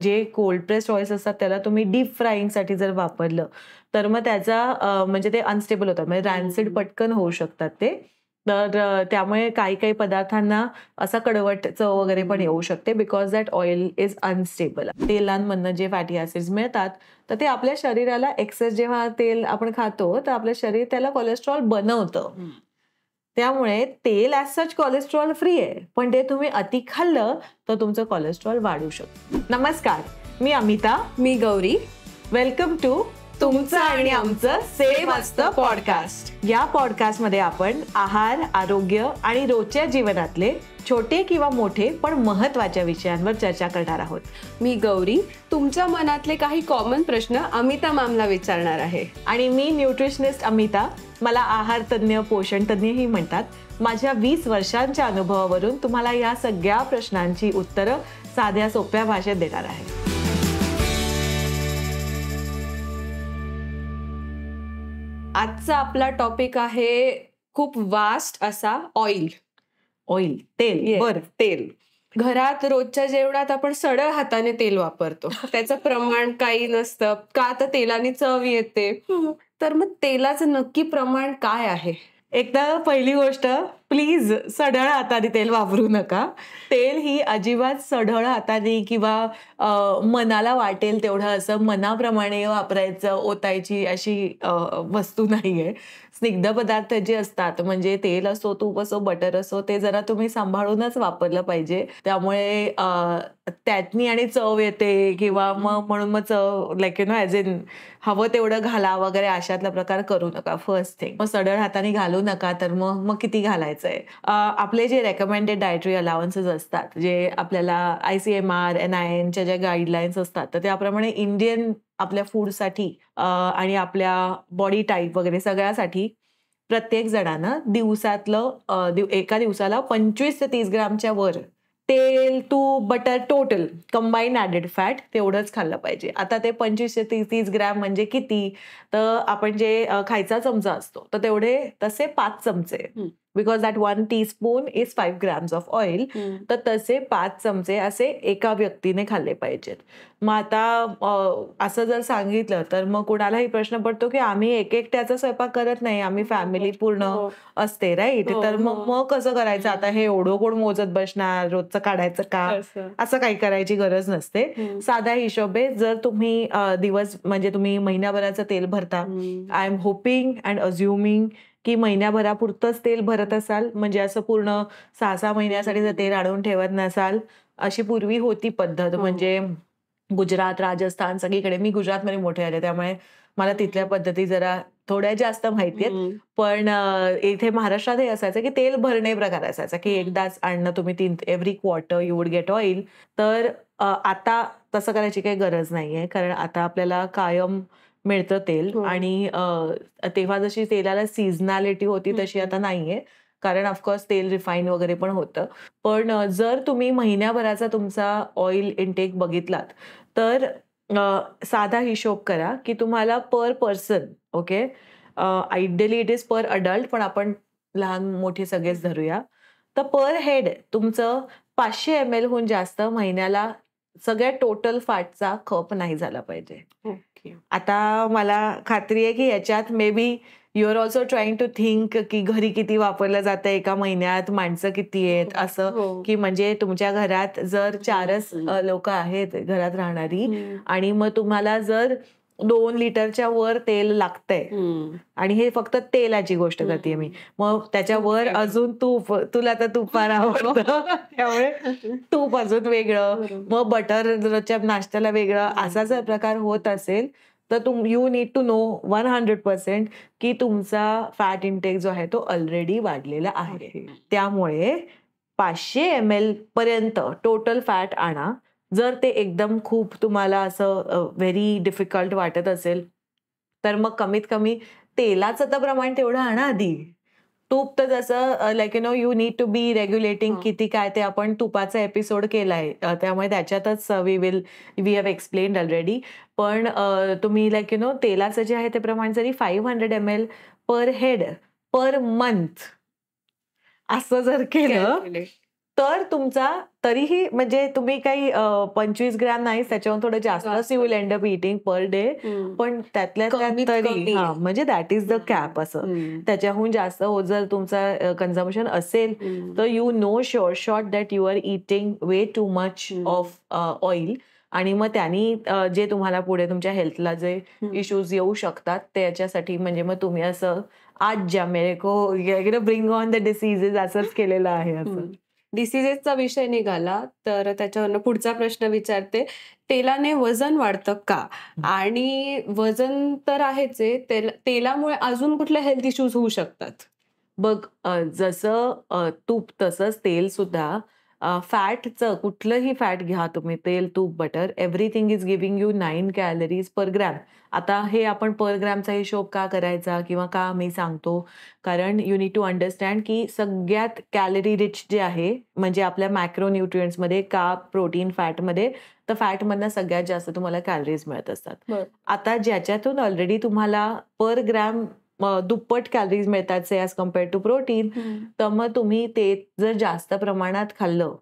जे cold pressed oils असतात त्याला तुम्ही डीप फ्राईंगसाठी जर वापरलं, तर मग त्याचा म्हणजे ते अनस्टेबल होतात. म्हणजे रॅन्सिड पटकन होऊ शकतात ते. तर त्यामुळे काही-काही पदार्थांना असा कडवट चव वगैरे पण येऊ शकते because that oil is unstable. तेलांमधनं जे फॅटी ॲसिड्स मिळतात, तर ते आपल्या शरीराला एक्सेस जेव्हा तेल आपण खातो, तर आपलं शरीर त्याला कोलेस्ट्रॉल बनवतं. त्यामुळे तेल ॲज सच कोलेस्ट्रॉल फ्री आहे. पण ते तुम्ही अति खाल्लं तर तुमचं कोलेस्ट्रॉल वाढू शकतं. नमस्कार, मी अमिता. मी गौरी. वेलकम टू तुमचं आणि आमचं सेम असतं पॉडकास्ट. या पॉडकास्टमध्ये आपण आहार, आरोग्य आणि रोजच्या जीवनातले छोटे किंवा मोठे पण महत्त्वाच्या विषयांवर चर्चा करणार आहोत. मी गौरी तुमच्या मनातले काही कॉमन प्रश्न अमिता मॅमला विचारणार आहे. आणि मी न्यूट्रिशनिस्ट अमिता. मला आहार तज्ज्ञ, पोषण तज्ज्ञही म्हणतात. माझ्या 20 वर्षांच्या अनुभवावरून तुम्हाला या सगळ्या प्रश्नांची उत्तरं साध्या सोप्या भाषेत देणार आहे. आजचा आपला टॉपिक आहे खूप वास्ट असा ऑइल. तेल. बरं, तेल. घरात रोजच्या जेवणात आपण सरळ हाताने तेल वापरतो. त्याचं प्रमाण काही नसतं का, तर तेलाने चव येते. तर मग तेलाचं नक्की प्रमाण काय आहे? एकदा पहिली गोष्ट, प्लीज सढळ हाताने तेल वापरू नका. तेल ही अजिबात सढळ हाताने किंवा मनाला वाटेल तेवढं असं मनाप्रमाणे वापरायचं, ओतायची अशी वस्तू नाहीये. स्निग्ध पदार्थ जे असतात, म्हणजे तेल असो, तूप असो, बटर असो, ते जरा तुम्ही सांभाळूनच वापरलं पाहिजे. त्यामुळे त्यातनी आणि चव येते किंवा म्हणून चव लाईक ॲज इन हवं तेवढं घाला वगैरे अशातला प्रकार करू नका. First thing. मग सढळ हाताने घालू नका, तर मग किती घालायचंय. आपले जे रेकमेंडेड डायटरी अलाउन्सेस असतात, जे आपल्याला ICMR, NINच्या ज्या गाईडलाईन्स असतात, तर त्याप्रमाणे इंडियन आपल्या फूडसाठी आणि आपल्या बॉडी टाईप वगैरे सगळ्यासाठी प्रत्येक जणांना दिवसातलं एका दिवसाला 25 ते 30 ग्रामच्या वर तेल, तूप, butter total combine added fat तेवढंच खाल्लं पाहिजे. आता ते 25 ते 30 ग्रॅम म्हणजे किती? तर आपण जे खायचा चमचा असतो, तर तेवढे तसे 5 चमचे. Because that 1 teaspoon is 5 grams of oil. तर तसे 5 चमचे असे एका व्यक्तीने खाल्ले पाहिजेत. मग आता असं जर सांगितलं तर मग कुणालाही प्रश्न पडतो की आम्ही एकट्याचा स्वयंपाक करत नाही, आम्ही फॅमिली पूर्ण असते, राईट? तर मग कसं करायचं आता? हे एवढं कोण मोजत बसणार? रोजचं काढायचं का? असं काही करायची गरज नसते. साधा हिशोब आहे. जर तुम्ही म्हणजे तुम्ही महिन्याभराचं तेल भरता, I am hoping and assuming की महिन्याभरापुरतंच तेल भरत असाल. म्हणजे असं पूर्ण 6-6 महिन्यासाठी जर तेल आणून ठेवत नसाल. अशी पूर्वी होती पद्धत. म्हणजे गुजरात, राजस्थान सगळीकडे. मी गुजरातमध्ये मोठे आले, त्यामुळे मला तिथल्या पद्धती जरा थोड्या जास्त माहिती आहेत. पण इथे महाराष्ट्रातही असायचं की तेल भरणे प्रकार असायचा की एकदाच आणणं तुम्ही every quarter you would get oil. तर आता तसं करायची काही गरज नाहीये, कारण आता आपल्याला कायम मिळतं तेल. आणि तेव्हा जशी तेलाला सीझनॅलिटी होती तशी आता नाहीये, कारण ऑफकोर्स तेल रिफाईन वगैरे पण होतं. पण जर तुम्ही महिन्याभराचा तुमचा ऑइल इनटेक बघितलात, तर साधा हिशोब करा की तुम्हाला per person, okay, ideally it is per adult, पण आपण लहान मोठे सगळेच धरूया, तर पर हेड तुमचं 500 ml हून जास्त महिन्याला सगळ्या टोटल फॅटचा खप नाही झाला पाहिजे. आता मला खात्री आहे की याच्यात maybe you are also trying to think की घरी किती वापरलं जातं एका महिन्यात, माणसं किती आहेत, असं की म्हणजे तुमच्या घरात जर 4च लोक आहेत घरात राहणारी, आणि मग तुम्हाला जर 2 लिटरच्या वर तेल लागतंय, आणि हे फक्त तेलाची गोष्ट करते मी, मग त्याच्यावर अजून तूप, तुला तर तुपार आवडतं त्यामुळे तूप अजून वेगळं, मग बटर रोजच्या नाश्त्याला वेगळं, असा जर प्रकार होत असेल तर यू नीड टू नो 100% की तुमचा फॅट इनटेक जो आहे तो ऑलरेडी वाढलेला आहे. त्यामुळे 500 ml पर्यंत टोटल फॅट आणा. जर ते एकदम खूप तुम्हाला असं व्हेरी डिफिकल्ट वाटत असेल, तर मग कमीत कमी तेलाचं तर प्रमाण तेवढं आणा आधी. तूप तर जसं like you need to be regulating किती काय, ते आपण तुपाचा एपिसोड केलाय, त्यामुळे त्याच्यातच वी हॅव एक्सप्लेन्ड ऑलरेडी. पण तुम्ही लाईक तेलाचं जे आहे ते प्रमाण जरी 500 ml पर हेड पर मंथ असं जर केलं, तर तुमचा तरीही म्हणजे तुम्ही काही 25 ग्रॅम नाही, त्याच्याहून थोडं जास्तच you will end up eating per day. पण त्यातल्या त्यात कमीत तरी कमी. म्हणजे दॅट इज द कॅप असं. त्याच्याहून जास्त जर तुमचा कन्झम्पशन असेल तर you know sure shot that you are eating way too much of oil. आणि मग त्यांनी जे तुम्हाला पुढे तुमच्या हेल्थला जे इश्यूज येऊ शकतात त्याच्यासाठी म्हणजे मग तुम्ही असं आज जा मेरे को ब्रिंग ऑन द डिसीजेस असंच केलेलं आहे असं. डिसीजेसचा विषय निघाला तर त्याच्यावरनं पुढचा प्रश्न विचारते. तेलाने वजन वाढतं का? आणि वजन तर आहेच आहे, तेलामुळे अजून कुठले हेल्थ इश्यूज होऊ शकतात? बघ जसं तूप तसंच तेल सुद्धा फॅटचं कुठलंही फॅट घ्या तुम्ही तेल, तूप, butter everything is giving you 9 calories per gram. आता हे आपण पर ग्रॅमचा हिशोब का करायचा किंवा का मी सांगतो? कारण यू नीड टू अंडरस्टँड की सगळ्यात कॅलरी रिच जे आहे म्हणजे आपल्या मॅक्रो न्यूट्रिएंट्समध्ये कार्ब, प्रोटीन, फॅटमध्ये तर फॅटमधनं सगळ्यात जास्त तुम्हाला कॅलरीज मिळत असतात. आता ज्याच्यातून ऑलरेडी तुम्हाला पर ग्रॅम दुप्पट कॅलरीज मिळतात से ॲज कम्पेअर्ड टू प्रोटीन, तर मग तुम्ही ते जर जास्त प्रमाणात खाल्लं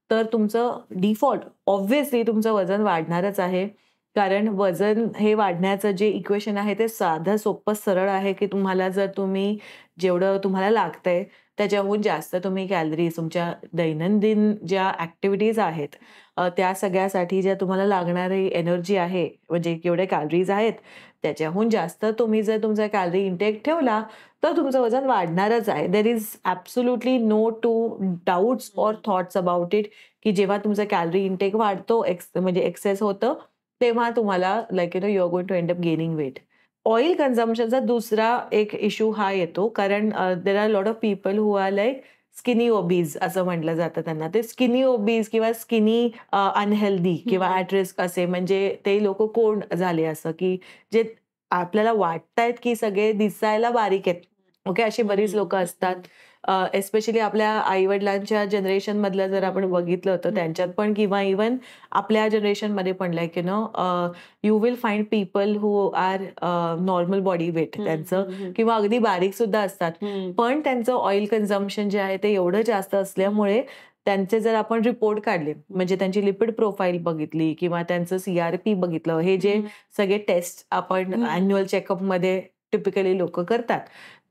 तर तुमचं डिफॉल्ट ऑब्व्हियसली तुमचं वजन वाढणारच आहे. कारण वजन हे वाढण्याचं जे इक्वेशन आहे ते साधं सोपं सरळ आहे की तुम्हाला जर तुम्ही जेवढं तुम्हाला लागतंय त्याच्याहून जास्त तुम्ही कॅलरीज तुमच्या दैनंदिन ज्या ॲक्टिव्हिटीज आहेत त्या सगळ्यासाठी ज्या तुम्हाला लागणारी एनर्जी आहे म्हणजे केवढे कॅलरीज आहेत त्याच्याहून जास्त तुम्ही जर तुमचा कॅलरी इंटेक ठेवला तर तुमचं वजन वाढणारच आहे. There is absolutely no two doubts or thoughts about it की जेव्हा तुमचा कॅलरी इंटेक वाढतो म्हणजे एक्सेस होतं तेव्हा तुम्हाला like you are going to end up gaining weight. Oil कन्झम्पशनचा दुसरा एक इश्यू हा येतो कारण there are lot of people who are like skinny obese असं म्हटलं जातं त्यांना. ते स्किनी ओबीज किंवा स्किनी अनहेल्दी किंवा ॲट रिस्क असे म्हणजे ते लोक कोण झाले असं की जे आपल्याला वाटतायत की सगळे दिसायला बारीक आहेत. ओके अशी बरीच लोक असतात. एस्पेशली आपल्या आईवडिलांच्या जनरेशन मधलं जर आपण बघितलं तर त्यांच्यात पण किंवा इव्हन आपल्या जनरेशनमध्ये पण like you will find people who are normal body weight त्यांचं किंवा अगदी बारीक सुद्धा असतात. पण त्यांचं ऑइल कन्झम्पशन जे आहे ते एवढं जास्त असल्यामुळे त्यांचे जर आपण रिपोर्ट काढले म्हणजे त्यांची लिपिड प्रोफाईल बघितली किंवा त्यांचं CRP बघितलं हे जे सगळे टेस्ट आपण अॅन्युअल चेकअपमध्ये टिपिकली लोक करतात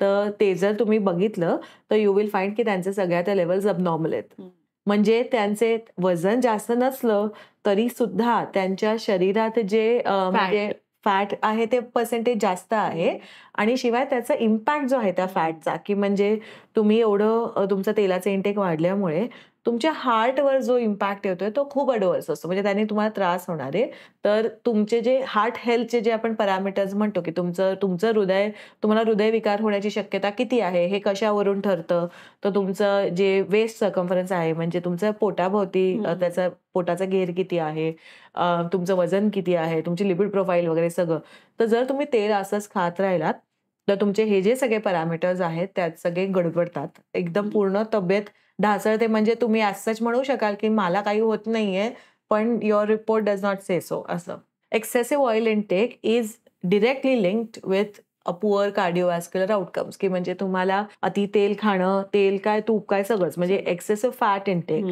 तर ते जर तुम्ही बघितलं तर यू विल फाइंड की त्यांचे सगळ्या त्या लेवल्स अबनॉर्मल आहेत. म्हणजे त्यांचे वजन जास्त नसलं तरी सुद्धा त्यांच्या शरीरात जे म्हणजे फॅट आहे ते पर्सेंटेज जास्त आहे आणि शिवाय त्याचा इम्पॅक्ट जो आहे त्या फॅटचा की म्हणजे तुम्ही एवढं तुमचं तेलाचं इंटेक वाढल्यामुळे तुमच्या हार्टवर जो इम्पॅक्ट येतोय तो खूप ॲडव्हर्स असतो. म्हणजे त्याने तुम्हाला त्रास होणार आहे. तर तुमचे जे हार्ट हेल्थचे जे आपण पॅरामीटर्स म्हणतो की तुमचं हृदय तुम्हाला हृदयविकार होण्याची शक्यता किती आहे हे कशावरून ठरतं तर तुमचं जे वेस्ट सर्कम्फरन्स आहे म्हणजे तुमचं पोटाभोवती त्याचा पोटाचा घेर किती आहे, तुमचं वजन किती आहे, तुमची लिपिड प्रोफाईल वगैरे सगळं. तर जर तुम्ही तेल असंच खात राहिलात तर तुमचे हे जे सगळे पॅरामीटर्स आहेत त्यात सगळे गडबडतात. एकदम पूर्ण तब्येत ढासळते. म्हणजे तुम्ही ॲज सच म्हणू शकाल की मला काही होत नाहीये पण your report does not say so असं. Excessive oil intake is directly linked with a poor cardiovascular outcomes की म्हणजे तुम्हाला अति तेल खाणं, तेल काय तूप काय सगळंच म्हणजे एक्सेसिव्ह फॅट इनटेक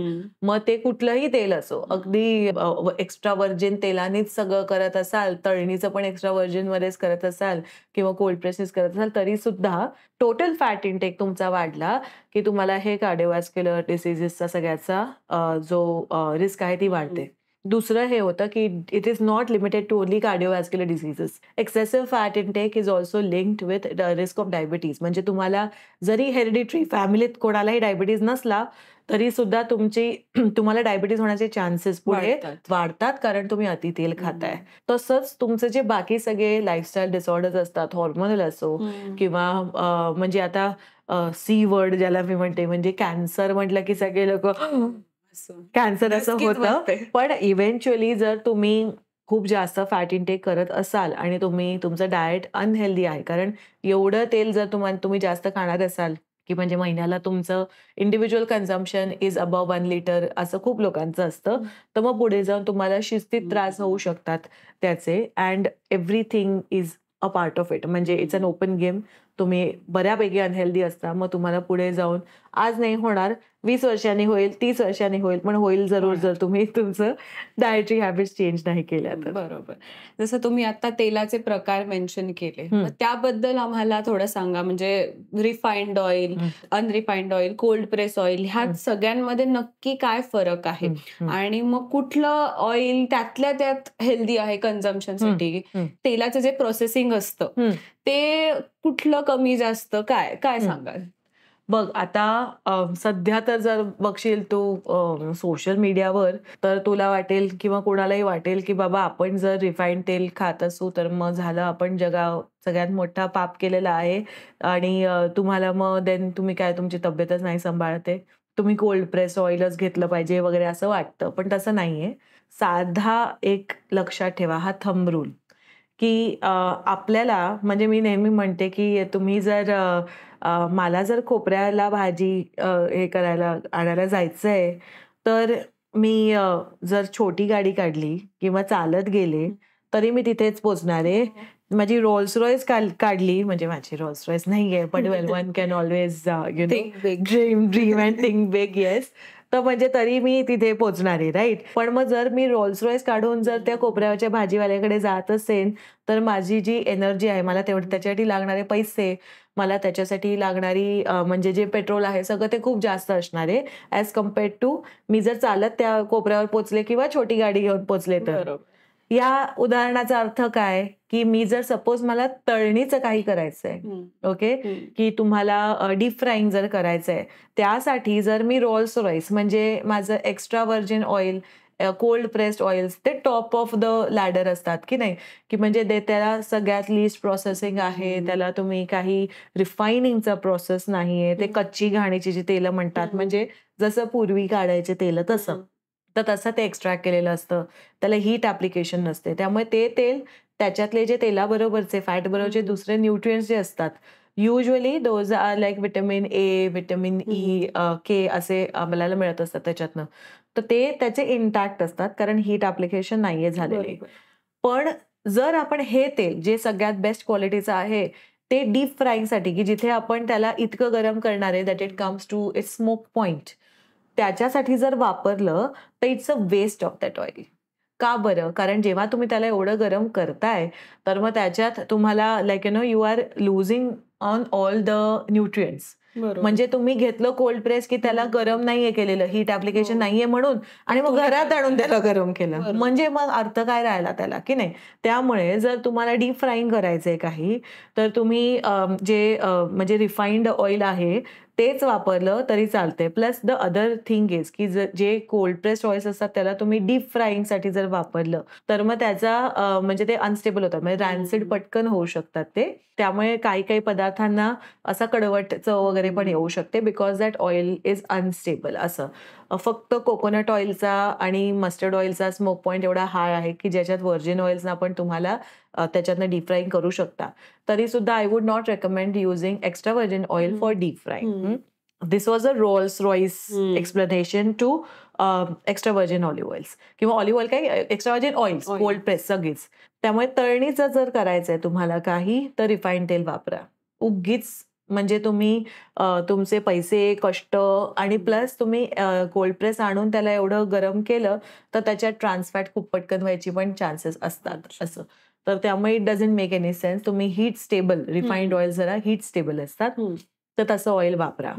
मग ते कुठलंही तेल असो अगदी एक्स्ट्रा व्हर्जिन तेलानेच सगळं करत असाल, तळणीचं पण एक्स्ट्रा व्हर्जिन मध्येच करत असाल किंवा कोल्ड प्रेसेस करत असाल तरी सुद्धा टोटल फॅट इनटेक तुमचा वाढला की तुम्हाला हे कार्डिओव्हॅस्क्युलर डिसीजेसचा सगळ्याचा जो रिस्क आहे ती वाढते. दुसरं हे होतं की it is not limited to only cardiovascular diseases. Excessive fat intake is also linked with the risk of diabetes. म्हणजे तुम्हाला जरी हेरिडिटरी फॅमिलीत कोणालाही डायबिटीज नसला तरी सुद्धा तुम्हाला डायबिटीज होण्याचे चान्सेस पुढे वाढतात कारण तुम्ही अति तेल खाताय. तसंच तुमचे जे बाकी सगळे लाईफस्टाईल डिसऑर्डर्स असतात हॉर्मोनल असो किंवा म्हणजे आता सी वर्ड ज्याला मी म्हणते म्हणजे कॅन्सर म्हटलं की सगळे लोक कॅन्सर असं होतं. पण इव्हेंच्युअली जर तुम्ही खूप जास्त फॅट इनटेक करत असाल आणि तुमचं डाएट अनहेल्दी आहे कारण एवढं तेल जर तुम्ही जास्त खाणार असाल की म्हणजे महिन्याला तुमचं individual consumption is above 1 litre असं खूप लोकांचं असतं तर मग पुढे जाऊन तुम्हाला शिस्तीत त्रास होऊ शकतात त्याचे. And everything is a part of it. म्हणजे इट्स अन ओपन गेम. तुम्ही बऱ्यापैकी अनहेल्दी असता मग तुम्हाला पुढे जाऊन आज नाही होणार, 20 वर्षांनी होईल, 30 वर्षांनी होईल, पण होईल जरूर जर तुम्ही तुमचं डायटरी हॅबिट्स चेंज नाही केल्या तर. बरोबर. जसं तुम्ही आता तेलाचे प्रकार मेन्शन केले, हं. मग त्याबद्दल आम्हाला थोडं सांगा. म्हणजे refined oil, unrefined oil, cold press oil ह्या सगळ्यांमध्ये नक्की काय फरक आहे? आणि मग कुठलं ऑइल त्यातल्या त्यात हेल्दी आहे कन्झम्पशनसाठी? तेलाचं जे प्रोसेसिंग असतं ते कुठलं कमी जास्त काय सांगाल? बघ आता सध्या तर जर बघशील तू सोशल मीडियावर, तर तुला वाटेल किंवा कोणालाही वाटेल की बाबा आपण जर रिफाईंड तेल खात असू तर मग झालं, आपण सगळ्यात मोठा पाप केलेला आहे आणि तुम्हाला मग देन तुम्ही काय तुमची तब्येतच नाही सांभाळते, तुम्ही कोल्ड प्रेस ऑइलच घेतलं पाहिजे वगैरे असं वाटतं. पण तसं नाहीये. साधा एक लक्षात ठेवा, हा थंब रूल, की आपल्याला म्हणजे मी नेहमी म्हणते की तुम्ही जर मला जर खोबऱ्याला भाजी हे करायला आणायला जायचंय, तर मी जर छोटी गाडी काढली किंवा चालत गेले, तरी मी तिथेच पोहोचणार आहे. माझी रोल्स रॉयस काढली, म्हणजे माझी रोल्स रॉयस नाहीये, but well one can always Think big. Dream and think big. Yes. तर म्हणजे तरी मी तिथे पोहोचणार आहे, राईट. पण मग जर मी रोल्स रॉयस काढून जर त्या खोबऱ्याच्या भाजीवाल्याकडे जात असेल, तर माझी जी एनर्जी आहे, मला त्याच्यासाठी लागणारे पैसे, मला त्याच्यासाठी लागणारी म्हणजे जे पेट्रोल आहे सगळं ते खूप जास्त असणार आहे ॲज कम्पेअर्ड टू मी जर चालत त्या कोपऱ्यावर पोचले किंवा छोटी गाडी घेऊन पोचले तर. बरोबर. या उदाहरणाचा अर्थ काय, की मी जर सपोज मला तळणीचं काही करायचंय, ओके, की तुम्हाला डीप फ्राईंग जर करायचंय, त्यासाठी जर मी रोल्स रॉईस म्हणजे माझं extra virgin oil, cold pressed oils, ते टॉप ऑफ द लॅडर असतात की नाही, की म्हणजे त्याला सगळ्यात लिस्ट प्रोसेसिंग आहे, त्याला तुम्ही काही रिफायनिंगचा प्रोसेस नाहीये, ते कच्ची घाणीची जी तेलं म्हणतात, म्हणजे जसं पूर्वी काढायचे तेल तसं, तर तसं ते एक्स्ट्रॅक्ट केलेलं असतं, त्याला हीट ऍप्लिकेशन नसते. त्यामुळे ते तेल त्याच्यातले जे तेलाबरोबरचे फॅट बरोबरचे दुसरे न्यूट्रिएंट्स जे असतात, usually those are like vitamin A, vitamin E, K असे आपल्याला मिळत असतात त्याच्यातनं. तर ते त्याचे इंटॅक्ट असतात कारण हीट ऍप्लिकेशन नाहीये झालेले. पण जर आपण हे तेल जे सगळ्यात बेस्ट क्वालिटीचं आहे ते डीप फ्राईंगसाठी, की जिथे आपण त्याला इतकं गरम करणार आहे that it comes to its smoke point, त्याच्यासाठी जर वापरलं तर it's a waste of that oil. का बरं? कारण जेव्हा तुम्ही त्याला एवढं गरम करताय, तर मग त्याच्यात तुम्हाला like you are losing on all the nutrients. म्हणजे तुम्ही घेतलं कोल्ड प्रेस की त्याला गरम नाहीये केलेलं, हीट ऍप्लिकेशन नाहीये म्हणून, आणि मग घरात आणून त्याला गरम केलं, म्हणजे मग अर्थ काय राहिला त्याला, की नाही. त्यामुळे जर तुम्हाला डीप फ्राईंग करायचंय काही, तर तुम्ही जे म्हणजे रिफाइंड ऑइल आहे तेच वापरलं तरी चालते. Plus the other thing is की जे कोल्ड प्रेस्ड ऑइल्स असतात त्याला तुम्ही डीप फ्राईंगसाठी जर वापरलं, तर मग त्याचा म्हणजे ते अनस्टेबल होतात, म्हणजे रॅन्सिड पटकन होऊ शकतात ते. त्यामुळे काही पदार्थांना असा कडवट चव वगैरे पण येऊ शकते, because that oil is unstable. असं फक्त कोकोनट ऑइलचा आणि मस्टर्ड ऑइलचा स्मोक पॉइंट एवढा हाय आहे की ज्याच्यात व्हर्जिन ऑइल्सना पण तुम्हाला त्याच्यातनं डीप फ्राईंग करू शकता. तरी सुद्धा I would not recommend using extra virgin oil for deep frying. This was a Rolls Royce explanation to extra virgin olive oils, किंवा ऑलिव्ह ऑइल काय, extra virgin oils, cold press सगळीच. त्यामुळे तळणीचं जर करायचंय तुम्हाला काही, तर रिफाईंड तेल वापरा. उगीच म्हणजे तुम्ही तुमचे पैसे, कष्ट आणि प्लस तुम्ही कोल्ड प्रेस आणून त्याला एवढं गरम केलं तर त्याच्यात ट्रान्सफॅट खूप पटकन व्हायची पण चान्सेस असतात असं. तर त्यामुळे it doesn't make any sense. तुम्ही हीट स्टेबल रिफाइंड ऑइल जरा हीट स्टेबल असतात, तर तसं ऑइल वापरा.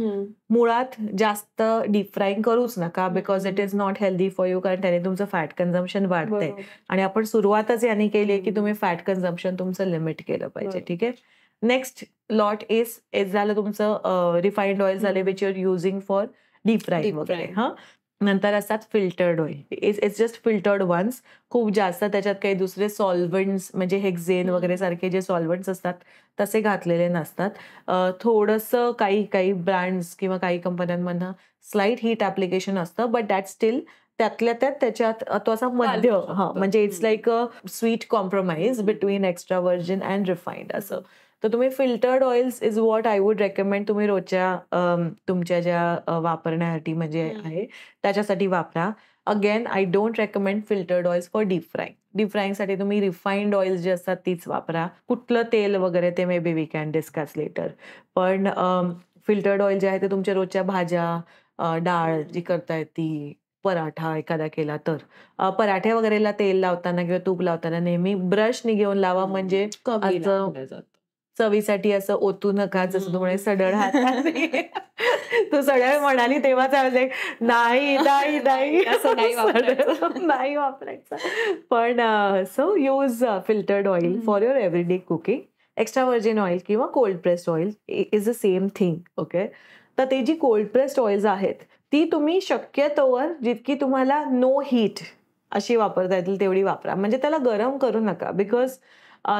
मुळात जास्त डीप फ्राईंग करूच नका, because it is not healthy for you, कारण त्याने तुमचं फॅट कन्झम्पशन वाढतंय. आणि आपण सुरुवातच याने केली की तुम्ही फॅट कन्झम्पशन तुमचं लिमिट केलं पाहिजे. ठीक आहे. नेक्स्ट लॉट इज झालं तुमचं रिफाइंड ऑइल झाले which you are using for deep frying वगैरे. नंतर असतात filtered oil. It's just filtered ones. खूप जास्त त्याच्यात काही दुसरे सॉल्व्हंट्स म्हणजे हेक्झेन वगैरे सारखे जे सॉल्व्हंट्स असतात तसे घातलेले नसतात. थोडंसं काही ब्रँड्स किंवा काही कंपन्यांमधनं स्लाइट हीट ऍप्लिकेशन असतं, बट दॅट स्टील त्यातल्या त्याच्यात तो असा मध्य, म्हणजे it's like a sweet compromise between extra virgin and refined असं. तर तुम्ही filtered oils is what I would recommend. तुम्ही रोजच्या तुमच्या ज्या वापरण्यासाठी म्हणजे आहे त्याच्यासाठी वापरा. Again I don't recommend filtered oils for deep frying. Deep फ्राईंगसाठी तुम्ही रिफाइंड ऑइल्स जे असतात तीच वापरा. कुठलं तेल वगैरे ते maybe we can discuss later. पण फिल्टर्ड ऑइल जे आहे ते तुमच्या रोजच्या भाज्या, डाळ जी करताय ती, पराठा एखादा केला तर. पराठ्या वगैरेला तेल लावताना किंवा तूप लावताना नेहमी ब्रशनी घेऊन लावा, म्हणजे कमी असं लावलं जातं. चवीसाठी असं ओतू नका, जसं तू म्हणे सढळ हाताने. तू सढळ म्हणाली तेव्हाच I was like, नाही, नाही, नाही. असं नाही वापरायचं. सढळ नाही वापरायचं. पण so use filtered oil for your everyday cooking. Extra virgin oil किंवा cold pressed oil is the same thing. Okay. तर ते जी कोल्ड प्रेस्ड ऑइल्स आहेत, ती तुम्ही शक्यतोवर जितकी तुम्हाला नो हीट अशी वापरता येतील तेवढी वापरा. म्हणजे त्याला गरम करू नका, because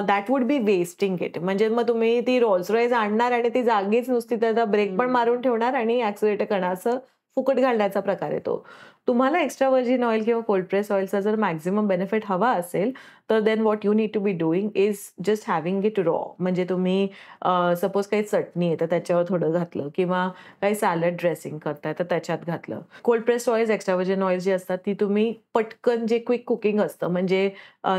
that would be wasting it. म्हणजे मग तुम्ही ती रोल्स रॉयस आणणार आणि ती जागीच नुसती त्याचा ब्रेक पण मारून ठेवणार आणि ऍक्सिलेटर करणार, असं फुकट घालण्याचा प्रकार आहे तो. तुम्हाला एक्स्ट्रा व्हर्जिन ऑइल किंवा कोल्ड प्रेस ऑइलचा जर मॅक्झिमम बेनिफिट हवा असेल, तर then what you need to be doing is just having it raw. म्हणजे तुम्ही सपोज काही चटणी आहे तर त्याच्यावर थोडं घातलं, किंवा काही सॅलड ड्रेसिंग करताय तर त्याच्यात घातलं. Cold pressed oils, extra virgin oils जी असतात ती तुम्ही पटकन, जे क्विक कुकिंग असतं, म्हणजे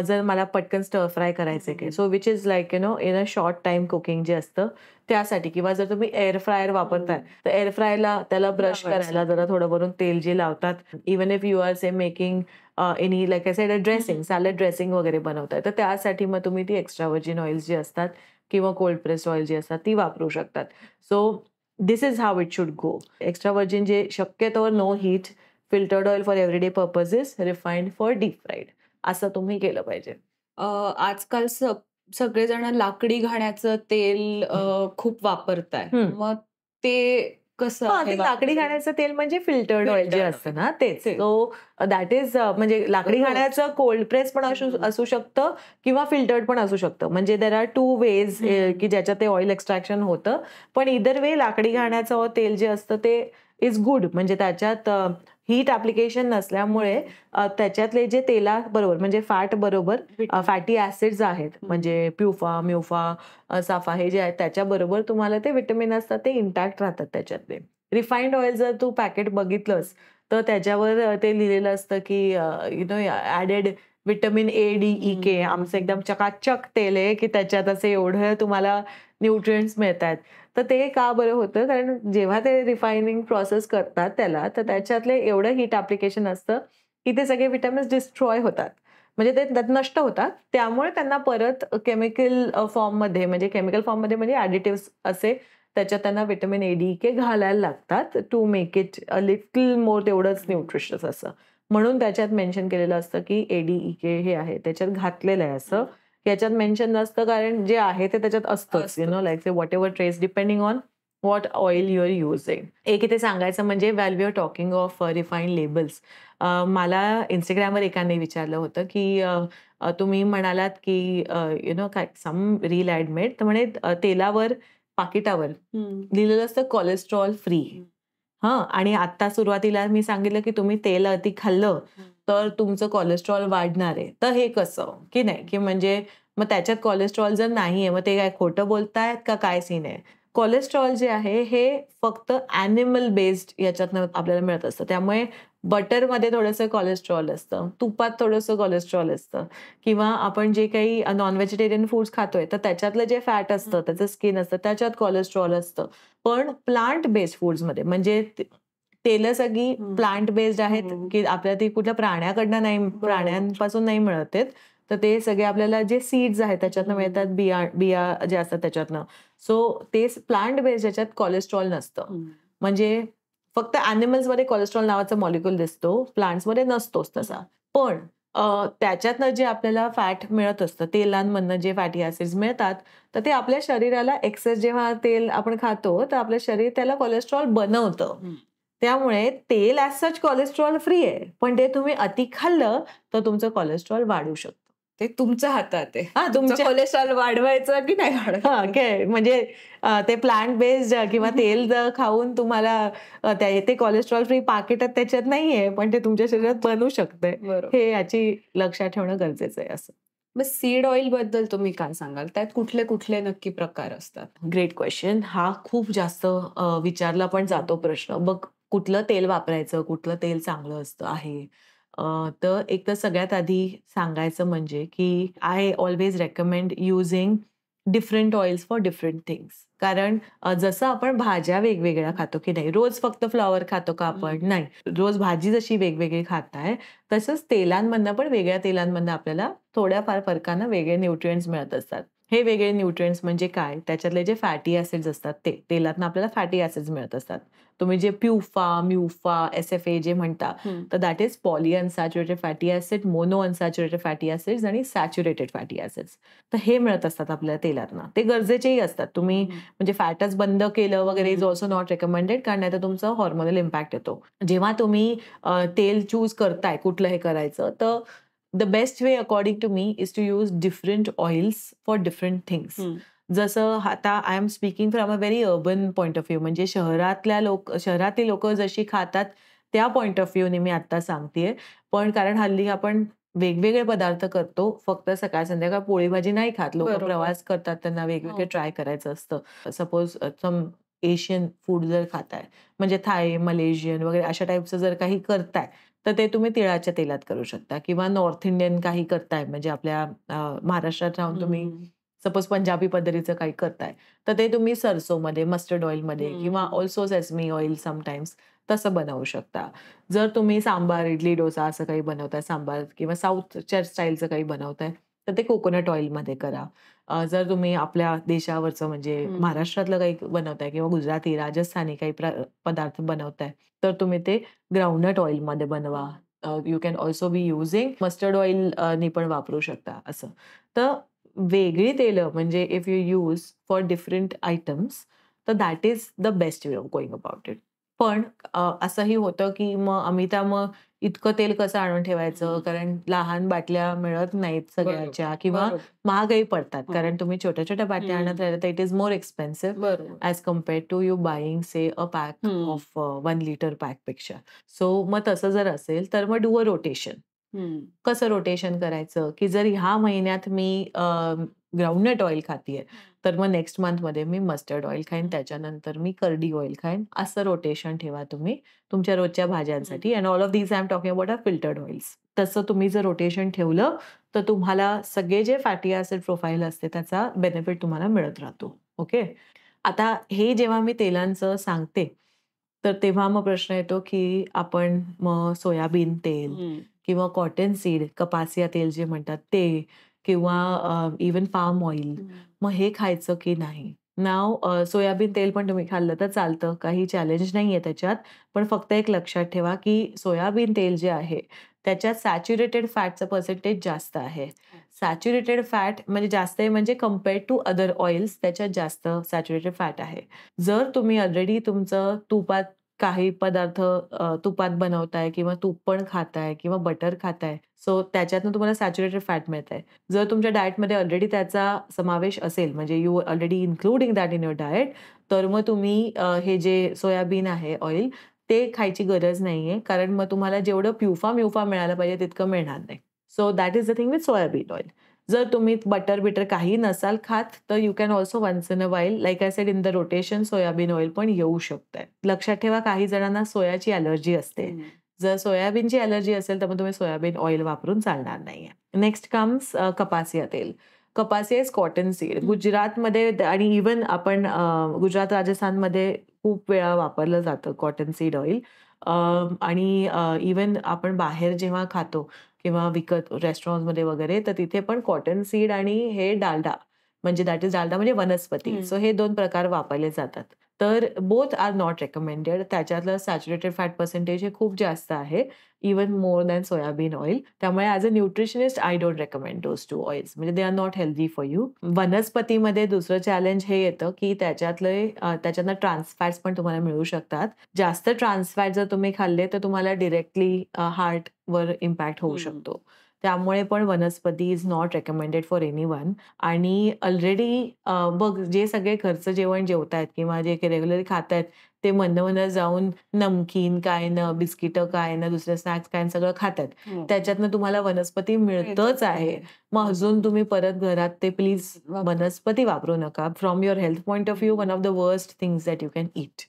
जर मला पटकन स्टर फ्राय करायचे की, so which is like in a short time cooking जे असतं त्यासाठी, किंवा जर तुम्ही एअर फ्रायर वापरताय तर एअर फ्रायला त्याला ब्रश करायला जरा थोडं वरून तेल जे लावतात, even if you are say making any like I said dressing, salad dressing वगैरे बनवताय, तर त्यासाठी मग तुम्ही ती एक्स्ट्रा व्हर्जिन ऑइल्स जी असतात किंवा कोल्ड प्रेस्ड ऑइल जी असतात ती वापरू शकतात. So this is how it should go. Extra virgin जे शक्यतोवर no heat, filtered oil for everyday purposes, refined for deep fried, असं तुम्ही केलं पाहिजे. आजकाल सगळेजण लाकडी घाण्याचं तेल खूप वापरताय. मग ते कसं हां, आहे ते लाकडी वापरायचं? घाण्याचं तेल म्हणजे फिल्टर्ड ऑइल जे फिल्टर्ड असतं ना तेच. तेच. सो दॅट इज म्हणजे लाकडी रोज. घाण्याचं कोल्ड प्रेस पण असू शकतं किंवा फिल्टर्ड पण असू शकतं. म्हणजे देर आर 2 वेज की ज्याच्यात ते ऑइल एक्स्ट्रॅक्शन होतं. पण इदर वे लाकडी घाण्याचं तेल जे असतं ते इज गुड. म्हणजे त्याच्यात हीट ॲप्लिकेशन नसल्यामुळे त्याच्यातले जे तेलाबरोबर म्हणजे फॅट बरोबर फॅटी ॲसिड्स आहेत, म्हणजे प्युफा, म्युफा, साफा हे जे आहेत त्याच्याबरोबर तुम्हाला ते व्हिटॅमिन असतात ते इंटॅक्ट राहतात त्याच्यातले. रिफाइंड ऑइल जर तू पॅकेट बघितलंस तर त्याच्यावर ते लिहिलेलं असतं की you know added vitamin A, D, E, K. आमचं एकदम चकाचक तेल आहे की त्याच्यात असे एवढं तुम्हाला न्यूट्रिएंट्स मिळतात. तर ते का बरं होतं? कारण जेव्हा ते रिफायनिंग प्रोसेस करतात त्याला, तर त्याच्यातले एवढं हीट ॲप्लिकेशन असतं की ते सगळे व्हिटॅमिन्स डिस्ट्रॉय होतात. म्हणजे ते नष्ट होतात. त्यामुळे त्यांना परत केमिकल फॉर्ममध्ये, म्हणजे केमिकल फॉर्ममध्ये म्हणजे ॲडिटिव्हज असे त्याच्यात त्यांना व्हिटॅमिन ए, डी, के घालायला लागतात to make it a little more तेवढंच न्यूट्रिशियस असं. म्हणून त्याच्यात मेन्शन केलेलं असतं की ए, डी, ई, के हे आहे त्याच्यात घातलेलं आहे असं. याच्यात मेन्शन नसतं कारण जे आहे ते त्याच्यात असतंच. You know like say whatever trace depending on what oil you are using. एक इथे सांगायचं म्हणजे well we are talking of refined labels. मला Instagramवर एकाने विचारलं होतं की तुम्ही म्हणालात की यू नो काय सम रील ॲड मेड, तर म्हणे तेलावर पाकिटावर लिहिलेलं असतं कोलेस्ट्रॉल फ्री. हां, आणि आता सुरुवातीला मी सांगितलं की तुम्ही तेल अति खाल्लं तर तुमचं कोलेस्ट्रॉल वाढणार आहे. तर हे कसं? की नाही, की म्हणजे मग त्याच्यात कोलेस्ट्रॉल जर नाहीये मग ते काय खोटं बोलतायत का काय सीन आहे? कोलेस्ट्रॉल जे आहे हे फक्त ॲनिमल बेस्ड याच्यातनं आपल्याला मिळत असतं. त्यामुळे बटरमध्ये थोडंसं कोलेस्ट्रॉल असतं, तुपात थोडंसं कोलेस्ट्रॉल असतं, किंवा आपण जे काही नॉन व्हेजिटेरियन फूड्स खातोय तर त्याच्यातलं जे फॅट असतं, त्याचं स्किन असतं त्याच्यात कोलेस्ट्रॉल असतं. पण प्लांट बेस्ड फूड्समध्ये म्हणजे तेलं सगळी प्लांट बेस्ड आहेत की आपल्याला ती कुठल्या प्राण्याकडनं नाही, प्राण्यांपासून नाही मिळत आहेत. तर ते सगळे आपल्याला जे सीड्स आहेत त्याच्यातनं मिळतात, बिया ज्या असतात त्याच्यातनं. सो ते प्लांट बेस्ड ज्याच्यात कोलेस्ट्रॉल नसतं. म्हणजे फक्त ॲनिमल्समध्ये कोलेस्ट्रॉल नावाचा मॉलिक्यूल दिसतो, प्लांट्समध्ये नसतोच तसा. पण त्याच्यातनं जे आपल्याला फॅट मिळत असतं, तेलांमधनं जे फॅटी ॲसिड्स मिळतात, तर ते आपल्या शरीराला एक्सेस जेव्हा तेल आपण खातो, तर आपलं शरीर त्याला कोलेस्ट्रॉल बनवतं. त्यामुळे तेल ॲज सच कोलेस्ट्रॉल फ्री आहे. पण ते तुम्ही अति खाल्लं तर तुमचं कोलेस्ट्रॉल वाढू शकतं. ते तुमच्या हातात आहे. हां, तुमच्या कोलेस्ट्रॉल वाढवायचं की नाही वाढवायचं? हां, काय म्हणजे ते प्लांट बेस्ड किंवा तेल जर खाऊन तुम्हाला ते कोलेस्ट्रॉल फ्री पाकिटात त्याच्यात नाहीये, पण ते तुमच्या शरीरात बनू शकतंय. बरोबर. हे याची लक्षात ठेवणं गरजेचं आहे असं. मग सीड ऑइल बद्दल तुम्ही काय सांगाल? त्यात कुठले कुठले नक्की प्रकार असतात? Great question. हा खूप जास्त विचारला पण जातो प्रश्न. बघ, कुठलं तेल वापरायचं, कुठलं तेल चांगलं असतं आहे. तर एक तर सगळ्यात आधी सांगायचं म्हणजे की I always recommend using different oils for different things. कारण जसं आपण भाज्या वेगवेगळ्या खातो की नाही, रोज फक्त फ्लॉवर खातो का आपण? नाही. रोज भाजी जशी वेगवेगळी खाताय, तसंच तेलांमधनं पण वेगळ्या तेलांमधनं आपल्याला थोड्याफार फरकानं वेगळे न्यूट्रिएंट्स मिळत असतात. हे वेगळे न्यूट्रिएंट्स म्हणजे काय? त्याच्यातले जे फॅटी ॲसिड्स असतात ते. तेलातनं आपल्याला फॅटी ॲसिड्स मिळत असतात. तुम्ही जे प्युफा, म्युफा, एस-एफ-ए जे म्हणता, तर that is polyunsaturated fatty acid, mono unsaturated fatty acids आणि सॅच्युरेटेड फॅटी ॲसिड्स. तर हे मिळत असतात आपल्याला तेलातनं. ते गरजेचेही असतात. तुम्ही म्हणजे फॅटच बंद केलं वगैरे इज ऑल्सो नॉट रेकमेंडेड, कारण नाहीतर तुमचं हॉर्मोनल इम्पॅक्ट येतो. जेव्हा तुम्ही तेल चूज करताय कुठलं हे करायचं, तर the best way according to me is to use different oils for different things. जसं आता I am speaking from a very urban point of view, म्हणजे शहरातील लोक जशी खातात त्या पॉइंट ऑफ व्ह्यूने मी आता सांगतेय. पण कारण हल्ली आपण वेगवेगळे पदार्थ करतो, फक्त सकाळ संध्याकाळ पोळी भाजी नाही खात. लोक बरोबर. प्रवास करतात, त्यांना वेगवेगळे ट्राय करायचं असतं. सपोज सम एशियन फूड जर खाताय, म्हणजे थाय, मलेशियन वगैरे अशा टाईपचं जर काही करताय, तर ते तुम्ही तिळाच्या तेलात करू शकता. किंवा नॉर्थ इंडियन काही करताय, म्हणजे आपल्या महाराष्ट्रात राहून तुम्ही सपोज पंजाबी पद्धतीचं काही करताय, तर ते तुम्ही सरसोमध्ये, मस्टर्ड ऑइलमध्ये किंवा ऑल्सो सेसमी ऑइल समटाईम्स तसं बनवू शकता. जर तुम्ही सांबार, इडली, डोसा असं काही बनवताय, सांबार किंवा साऊथच्या स्टाईलचं काही बनवताय, तर ते कोकोनट ऑइलमध्ये करा. जर तुम्ही आपल्या देशावरचं म्हणजे महाराष्ट्रातलं काही बनवताय किंवा गुजराती, राजस्थानी काही पदार्थ बनवताय, तर तुम्ही ते ग्राउंडनट ऑइलमध्ये बनवा. You can also be using mustard oil नी पण वापरू शकता असं. तर वेगळी तेलं म्हणजे if you use for different items, तर that is the best way of going about it. पण असंही होतं की मग इतकं तेल कसं आणून ठेवायचं? कारण लहान बाटल्या मिळत नाहीत सगळ्याच्या किंवा महागही पडतात. कारण तुम्ही छोट्या-छोट्या बाटल्या आणत राहिला तर it is more expensive as compared to you buying say a pack of 1 litre पॅकपेक्षा. सो मग तसं जर असेल तर मग डू अ रोटेशन. कसं रोटेशन करायचं, की जर ह्या महिन्यात मी ग्राउंडनट ऑइल खातीये, तर मग नेक्स्ट मंथमध्ये मी मस्टर्ड ऑइल खाईन, त्याच्यानंतर मी करडी ऑइल खाईन. असं रोटेशन ठेवा तुम्ही तुमच्या रोजच्या भाज्यांसाठी. And all of these I am talking about are filtered oils. तसं तुम्ही जर रोटेशन ठेवलं, तर तुम्हाला सगळे जे फॅटी ॲसिड प्रोफाइल असते त्याचा बेनिफिट तुम्हाला मिळत राहतो. ओके. आता हे जेव्हा मी तेलांचं सांगते, तर तेव्हा मग प्रश्न येतो, की आपण मग सोयाबीन तेल किंवा कॉटन सीड, कपासिया तेल जे म्हणतात ते किंवा इव्हन पाम ऑइल, मग हे खायचं की नाही? नाव सोयाबीन तेल पण तुम्ही खाल्लं तर चालतं, काही चॅलेंज नाहीये त्याच्यात. पण फक्त एक लक्षात ठेवा, की सोयाबीन तेल जे आहे, त्याच्यात सॅच्युरेटेड फॅटचं पर्सेंटेज जास्त आहे. सॅच्युरेटेड फॅट म्हणजे जास्त आहे म्हणजे कंपेअर्ड टू अदर ऑइल्स त्याच्यात जास्त सॅच्युरेटेड फॅट आहे. जर तुम्ही ऑलरेडी तुमचं तुपात काही पदार्थ तुपात बनवताय किंवा तूप पण खाताय किंवा बटर खाताय, सो त्याच्यातनं तुम्हाला सॅच्युरेटेड फॅट मिळतंय. जर तुमच्या डाएटमध्ये ऑलरेडी त्याचा समावेश असेल, म्हणजे you already including that in your diet, तर मग तुम्ही हे जे सोयाबीन आहे ऑइल, ते खायची गरज नाहीये. कारण मग तुम्हाला जेवढं प्युफा-म्युफा मिळालं पाहिजे तितकं मिळणार नाही. So that is the thing with soybean oil. जर तुम्ही बटर-बिटर काही नसाल खात, तर you can also once in a while like I said in the rotation soybean oil पण येऊ शकतंय. लक्षात ठेवा काही जणांना सोयाची ॲलर्जी असते. जर सोयाबीनची ॲलर्जी असेल तर मग तुम्ही सोयाबीन ऑइल वापरून चालणार नाहीये. नेक्स्ट कम्स कपासिया तेल. कपासिया इज कॉटन सीड. गुजरातमध्ये आणि इव्हन आपण गुजरात, राजस्थानमध्ये खूप वेळा वापरलं जातं कॉटन सीड ऑइल. आणि इव्हन आपण बाहेर जेव्हा खातो किंवा विकत रेस्टॉरंट्समध्ये वगैरे, तर तिथे पण कॉटन सीड आणि हे डालडा म्हणजे दॅट इज डालडा म्हणजे वनस्पती. सो हे 2 प्रकार वापरले जातात. तर बोथ आर नॉट रेकमेंडेड. त्याच्यातलं सॅच्युरेटेड फॅट पर्सेंटेज हे खूप जास्त आहे. Even more than soybean oil. त्यामुळे as a nutritionist I don't recommend those 2 oils. म्हणजे they are not healthy for you. वनस्पतीमध्ये दुसरं चॅलेंज हे येतं, की त्याच्यातनं ट्रान्स फॅट्स पण तुम्हाला मिळू शकतात. जास्त ट्रान्स फॅट जर तुम्ही खाल्ले, तर तुम्हाला डायरेक्टली हार्टवर इम्पॅक्ट होऊ शकतो. त्यामुळे पण वनस्पती is not recommended for anyone. आणि ऑलरेडी बघ जे सगळे घरचं जेवण जेवतायत किंवा जे काही रेग्युलरली खातायत, ते मधनं-मधनं जाऊन नमकीन काय ना, बिस्किटं काय ना, दुसरे स्नॅक्स काय सगळं खातायत. त्याच्यातनं तुम्हाला वनस्पती मिळतच आहे. मग अजून तुम्ही परत घरात ते प्लीज वनस्पती वापरू नका. From your health point of view one of the worst things that you can eat.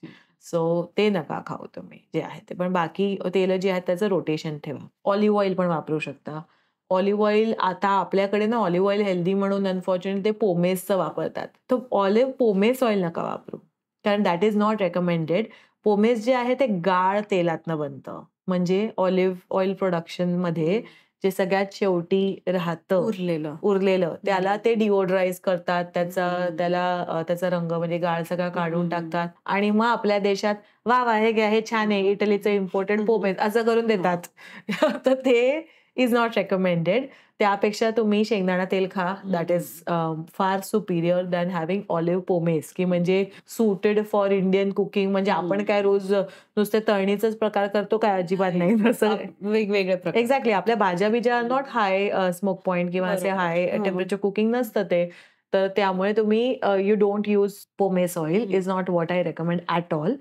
So ते नका खाऊ तुम्ही जे आहे ते. पण बाकी तेलं जी आहेत त्याचं रोटेशन ठेवा. ऑलिव्ह ऑइल पण वापरू शकता. ऑलिव्ह ऑइल आता आपल्याकडे ना ऑलिव्ह ऑइल हेल्दी म्हणून अनफॉर्च्युनेटली ते पोमेसचं वापरतात. तर ऑलिव्ह पोमेस ऑइल नका वापरू. कारण that is not recommended. Pomace जे आहे ते गाळ तेलातनं बनतं. म्हणजे ऑलिव्ह ऑइल प्रोडक्शनमध्ये जे सगळ्यात शेवटी राहतं उरलेलं त्याला ते डिओड्राईज करतात. त्याचा रंग म्हणजे गाळ सगळा काढून टाकतात आणि मग आपल्या देशात वा वा हे घ्या हे छान आहे इटलीचं इम्पोर्टेड पोमेस असं करून देतात. तर ते इज नॉट रेकमेंडेड. त्यापेक्षा तुम्ही शेंगदाणा तेल खा. That is far Superior than having olive pomace की म्हणजे सुटेड फॉर इंडियन कुकिंग. म्हणजे आपण काय रोज नुसते तळणीचाच प्रकार करतो काय? अजिबात नाही. तसं वेगवेगळे प्रकार. एक्झॅक्टली आपल्या भाज्या बिज्या नॉट हाय स्मोक पॉइंट किंवा असे हाय टेम्परेचर कुकिंग नसतं ते. तर त्यामुळे तुम्ही you don't use pomace oil is not what I recommend at all.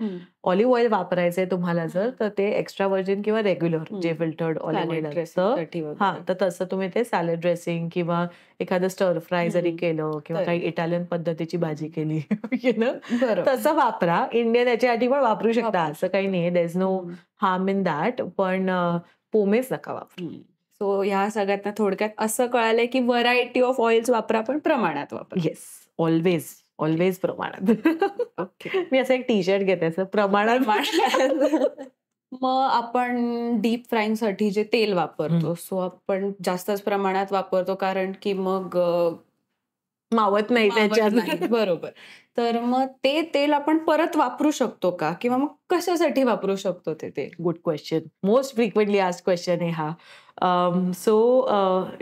Olive oil वापरायचंय तुम्हाला जर तर ते एक्स्ट्रा व्हर्जिन किंवा रेग्युलर जे फिल्टर्ड ऑलिव्ह ऑइल असतं तर तसं तुम्ही ते सॅलड ड्रेसिंग किंवा एखादं स्टर फ्राय जरी केलं किंवा काही इटालियन पद्धतीची भाजी केली तसं वापरा. इंडियन याच्यासाठी पण वापरू शकता असं काही नाही. There is no harm in that. पण पोमेस नका वापरू. सो ह्या सगळ्यात थोडक्यात असं कळालंय की व्हरायटी ऑफ ऑइल्स वापरा पण प्रमाणात वापरा. येस ऑलवेज प्रमाणात. मी असं एक टी शर्ट घेते असं प्रमाणात. मग आपण डीप फ्राईंग साठी जे तेल वापरतो सो आपण जास्तच प्रमाणात वापरतो कारण की मग मावत नाही त्याच्यात. बरोबर. तर मग ते तेल आपण परत वापरू शकतो का किंवा मग कशासाठी वापरू शकतो ते तेल? Good question. Most frequently asked question आहे हा. सो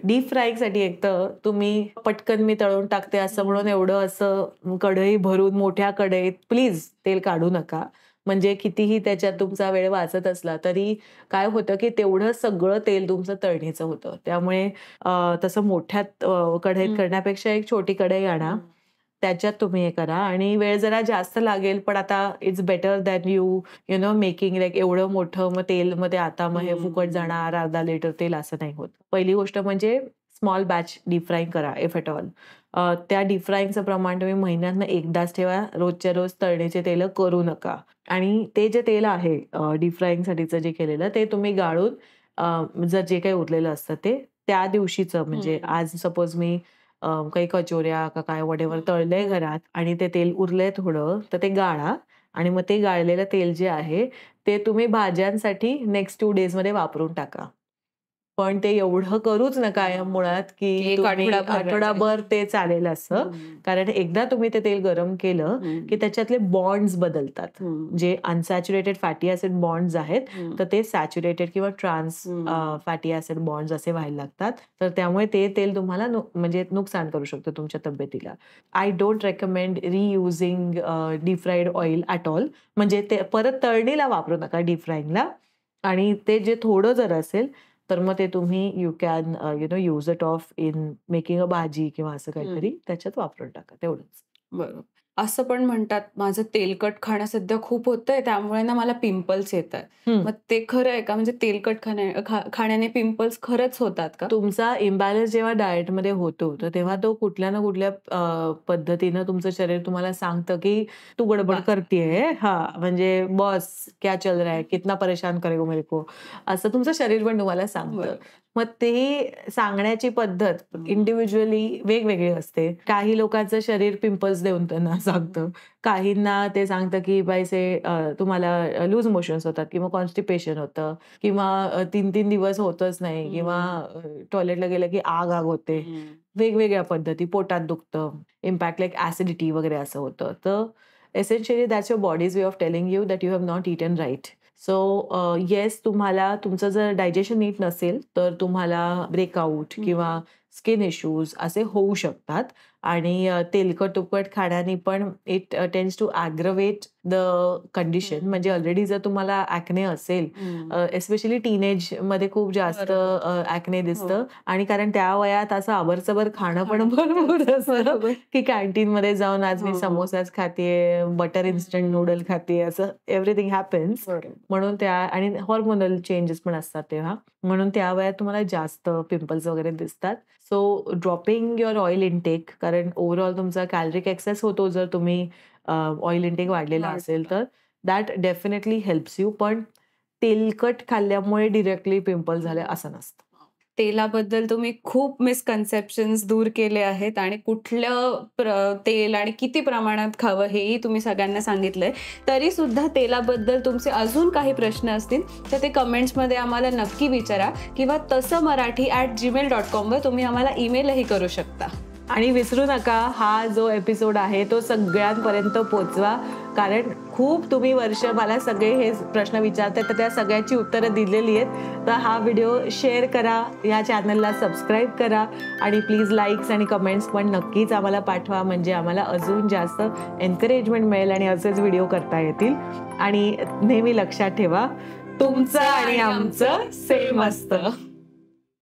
डीप फ्राईंगसाठी एक तर तुम्ही पटकन मी तळून टाकते असं म्हणून एवढं असं कढई भरून मोठ्या कढईत प्लीज तेल काढू नका. म्हणजे कितीही त्याच्यात तुमचा वेळ वाचत असला तरी काय होतं की तेवढं सगळं तेल तुमचं तळणीचं होतं. त्यामुळे तसं मोठ्यात कढईत करण्यापेक्षा एक छोटी कढई आणा. त्याच्यात तुम्ही हे करा आणि वेळ जरा जास्त लागेल पण आता it's better than you know making like एवढं मोठं मग तेल मध्ये आता मग हे फुकट जाणार अर्धा लिटर तेल असं नाही होत. पहिली गोष्ट म्हणजे स्मॉल बॅच डीप फ्राईंग करा इफ एट ऑल. त्या डीप फ्राईंगचं प्रमाण तुम्ही महिन्यातनं एकदाच ठेवा. रोजच्या रोज तळणीचे तेल करू नका. आणि ते जे तेल आहे डीप फ्राईंगसाठीचं जे केलेलं ते तुम्ही गाळून जर जे काही उरलेलं असतं ते त्या दिवशीचं म्हणजे आज सपोज मी काही कचोऱ्या का काय व्हॉटएव्हर तळलंय घरात आणि ते तेल उरलंय थोडं तर ते गाळा आणि मग ते गाळलेलं तेल जे आहे ते तुम्ही भाज्यांसाठी नेक्स्ट 2 डेज मध्ये वापरून टाका. पण ते एवढं करूच नका मुळात की आठवडाभर ते चालेल असं. कारण एकदा तुम्ही ते तेल गरम केलं की त्याच्यातले बॉन्ड्स बदलतात. जे अनसॅच्युरेटेड फॅटी ऍसिड बॉन्ड्स आहेत तर ते सॅच्युरेटेड किंवा ट्रान्स फॅटी ऍसिड बॉन्ड्स असे व्हायला लागतात. तर त्यामुळे ते तेल तुम्हाला म्हणजे नुकसान करू शकतं तुमच्या तब्येतीला. I don't recommend reusing deep fried oil at all. म्हणजे ते परत तळणीला वापरू नका डीप फ्राईंगला. आणि ते जे थोडं जर असेल तर मग ते तुम्ही you can use it of in making a भाजी किंवा असं काहीतरी त्याच्यात वापरून टाका तेवढंच. बरोबर. असं पण म्हणतात माझं तेलकट खाणं सध्या खूप होतंय त्यामुळे ना मला पिंपल्स येत आहेत. मग ते खरं आहे का? म्हणजे तेलकट खाण्याने पिंपल्स खरंच होतात का? तुमचा इम्बॅलन्स जेव्हा डाएटमध्ये होतो तर तेव्हा तो कुठल्या ना कुठल्या पद्धतीनं तुमचं शरीर तुम्हाला सांगतं की तू गडबड करतेय. म्हणजे बॉस क्या चल रहा है कितना परेशान करेगो मेरे को असं तुमचं शरीर पण तुम्हाला सांगतं. मग ते सांगण्याची पद्धत इंडिव्हिज्युअली वेगवेगळी असते. काही लोकांचं शरीर पिंपल्स देऊन त्यांना सांगतं. काहींना ते सांगतं की बाईसे तुम्हाला लूज मोशन्स होतात किंवा कॉन्स्टिपेशन होतं किंवा 3-3 दिवस होतच नाही किंवा टॉयलेटला गेलं की आग होते. वेगवेगळ्या पद्धती पोटात दुखतं. इम्पॅक्ट लाईक ऍसिडिटी वगैरे असं होतं. तर essentially that's your body's way of telling you that you have not eaten right. So yes तुम्हाला तुमचं जर डायजेशन नीट नसेल तर तुम्हाला ब्रेकआउट किंवा स्किन इश्यूज असे होऊ शकतात. आणि तेलकट तुपकट खाण्याने पण it tends to aggravate the condition. म्हणजे ऑलरेडी जर तुम्हाला ॲक्ने असेल एस्पेशली टीनेज मध्ये खूप जास्त ॲक्ने दिसतं. आणि कारण त्या वयात असं अबरचबर खाणं पण भरपूर असतं की कॅन्टीन मध्ये जाऊन आज मी समोसाच खातेय बटर इन्स्टंट नूडल खातेय असं एव्हरीथिंग हॅपन्स. म्हणून त्या आणि हॉर्मोनल चेंजेस पण असतात तेव्हा म्हणून त्या वयात तुम्हाला जास्त पिंपल्स वगैरे दिसतात. So dropping your oil intake कारण ओव्हरऑल तुमचा कॅलरिक एक्सेस होतो जर तुम्ही ऑइल इनटेक वाढलेला असेल तर दॅट डेफिनेटली हेल्प्स यू. पण तेलकट खाल्ल्यामुळे डिरेक्टली पिंपल झाले असं नसतं. तेलाबद्दल तुम्ही खूप मिसकन्सेप्शन्स दूर केले आहेत आणि कुठलं तेल आणि किती प्रमाणात खावं हेही तुम्ही सगळ्यांना सांगितलंय. तरी सुद्धा तेलाबद्दल तुमचे अजून काही प्रश्न असतील तर ते कमेंट्समध्ये आम्हाला नक्की विचारा किंवा tassamarathi@gmail.com वर तुम्ही आम्हाला ईमेलही करू शकता. आणि विसरू नका, हा जो एपिसोड आहे तो सगळ्यांपर्यंत पोचवा, कारण खूप तुम्ही वर्ष मला सगळे हे प्रश्न विचारताय तर त्या सगळ्याची उत्तरं दिलेली आहेत. तर हा व्हिडिओ शेअर करा, या चॅनलला सबस्क्राईब करा आणि प्लीज लाईक्स आणि कमेंट्स पण नक्कीच आम्हाला पाठवा, म्हणजे आम्हाला अजून जास्त एन्करेजमेंट मिळेल आणि असेच व्हिडिओ करता येतील. आणि नेहमी लक्षात ठेवा, तुमचं आणि आमचं सेम असतं.